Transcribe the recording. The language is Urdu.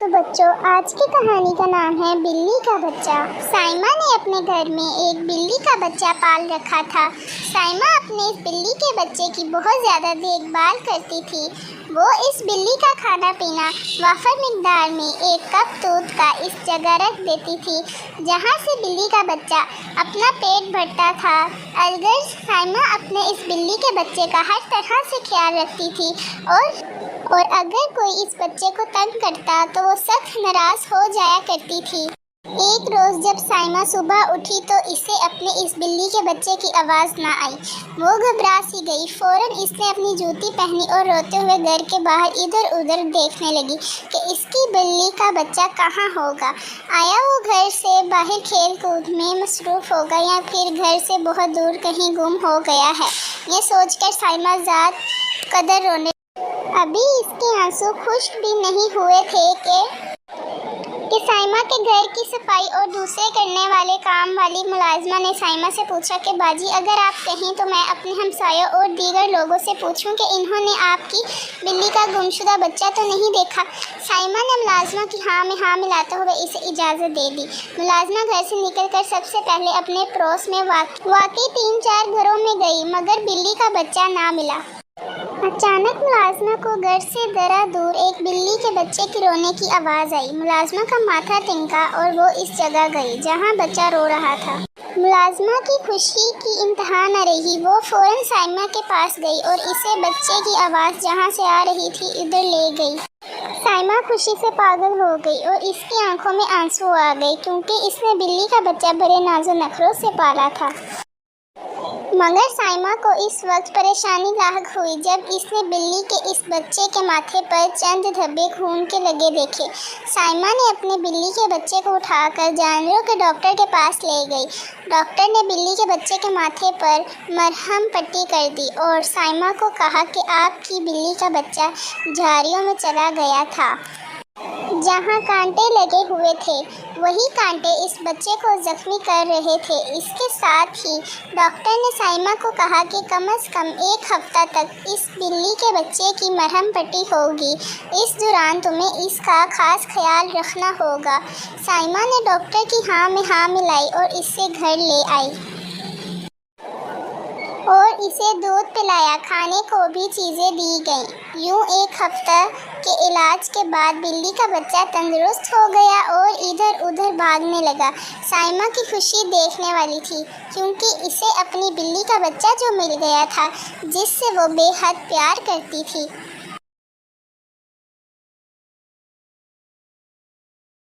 تو بچوں، آج کی کہانی کا نام ہے بلی کا بچہ۔ سائمہ نے اپنے گھر میں ایک بلی کا بچہ پال رکھا تھا۔ سائمہ اپنے اس بلی کے بچے کی بہت زیادہ دیکھ بھال کرتی تھی۔ وہ اس بلی کا کھانا پینا وافر مقدار میں ایک کپ دودھ کا اس جگہ رکھ دیتی تھی جہاں سے بلی کا بچہ اپنا پیٹ بھرتا تھا۔ الغرض سائمہ اپنے اس بلی کے بچے کا ہر طرح سے خیال رکھتی تھی اور اگر کوئی اس بچے کو تنگ کرتا تو وہ سخت ناراض ہو جایا کرتی تھی۔ ایک روز جب سائمہ صبح اٹھی تو اسے اپنے اس بلی کے بچے کی آواز نہ آئی۔ وہ گھبرا سی گئی۔ فوراً اس نے اپنی جوتی پہنی اور روتے ہوئے گھر کے باہر ادھر ادھر دیکھنے لگی کہ اس کی بلی کا بچہ کہاں ہوگا۔ آیا وہ گھر سے باہر کھیل کود میں مصروف ہوگا یا پھر گھر سے بہت دور کہیں گم ہو گیا ہے؟ یہ سوچ کر سائمہ ذات قدر رونے ابھی اس کے آنسو خشک بھی نہیں ہوئے تھے کہ سائمہ کے گھر کی صفائی اور دوسرے کرنے والے کام والی ملازمہ نے سائمہ سے پوچھا کہ باجی اگر آپ کہیں تو میں اپنے ہمسایوں اور دیگر لوگوں سے پوچھوں کہ انہوں نے آپ کی بلی کا گمشدہ بچہ تو نہیں دیکھا۔ سائمہ نے ملازمہ کی ہاں میں ہاں ملاتے ہوئے اسے اجازت دے دی۔ ملازمہ گھر سے نکل کر سب سے پہلے اپنے پڑوس میں واقع 3-4 گھروں میں گئی مگر بلی کا بچہ نہ ملا۔ اچانک ملازمہ کو گھر سے ذرا دور ایک بلی کے بچے کی رونے کی آواز آئی۔ ملازمہ کا ماتھا ٹھنکا اور وہ اس جگہ گئی جہاں بچہ رو رہا تھا۔ ملازمہ کی خوشی کی انتہا نہ رہی۔ وہ فوراً سائمہ کے پاس گئی اور اسے بچے کی آواز جہاں سے آ رہی تھی ادھر لے گئی۔ سائمہ خوشی سے پاگل ہو گئی اور اس کی آنکھوں میں آنسو آ گئے کیونکہ اس نے بلی کا بچہ بڑے ناز و نخروں سے پالا تھا۔ مگر سائمہ کو اس وقت پریشانی لاحق ہوئی جب اس نے بلی کے اس بچے کے ماتھے پر چند دھبے خون کے لگے دیکھے۔ سائمہ نے اپنے بلی کے بچے کو اٹھا کر جانوروں کے ڈاکٹر کے پاس لے گئی۔ ڈاکٹر نے بلی کے بچے کے ماتھے پر مرہم پٹی کر دی اور سائمہ کو کہا کہ آپ کی بلی کا بچہ جھاڑیوں میں چلا گیا تھا۔ جہاں کانٹے لگے ہوئے تھے وہی کانٹے اس بچے کو زخمی کر رہے تھے۔ اس کے ساتھ ہی ڈاکٹر نے سائمہ کو کہا کہ کم از کم 1 ہفتہ تک اس بلی کے بچے کی مرہم پٹی ہوگی۔ اس دوران تمہیں اس کا خاص خیال رکھنا ہوگا۔ سائمہ نے ڈاکٹر کی ہاں میں ہاں ملائی اور اسے گھر لے آئی اور اسے دودھ پلایا۔ کھانے کو بھی چیزیں دی گئیں۔ یوں 1 ہفتہ کے علاج کے بعد بلی کا بچہ تندرست ہو گیا اور ادھر ادھر بھاگنے لگا۔ سائمہ کی خوشی دیکھنے والی تھی کیونکہ اسے اپنی بلی کا بچہ جو مل گیا تھا جس سے وہ بے حد پیار کرتی تھی۔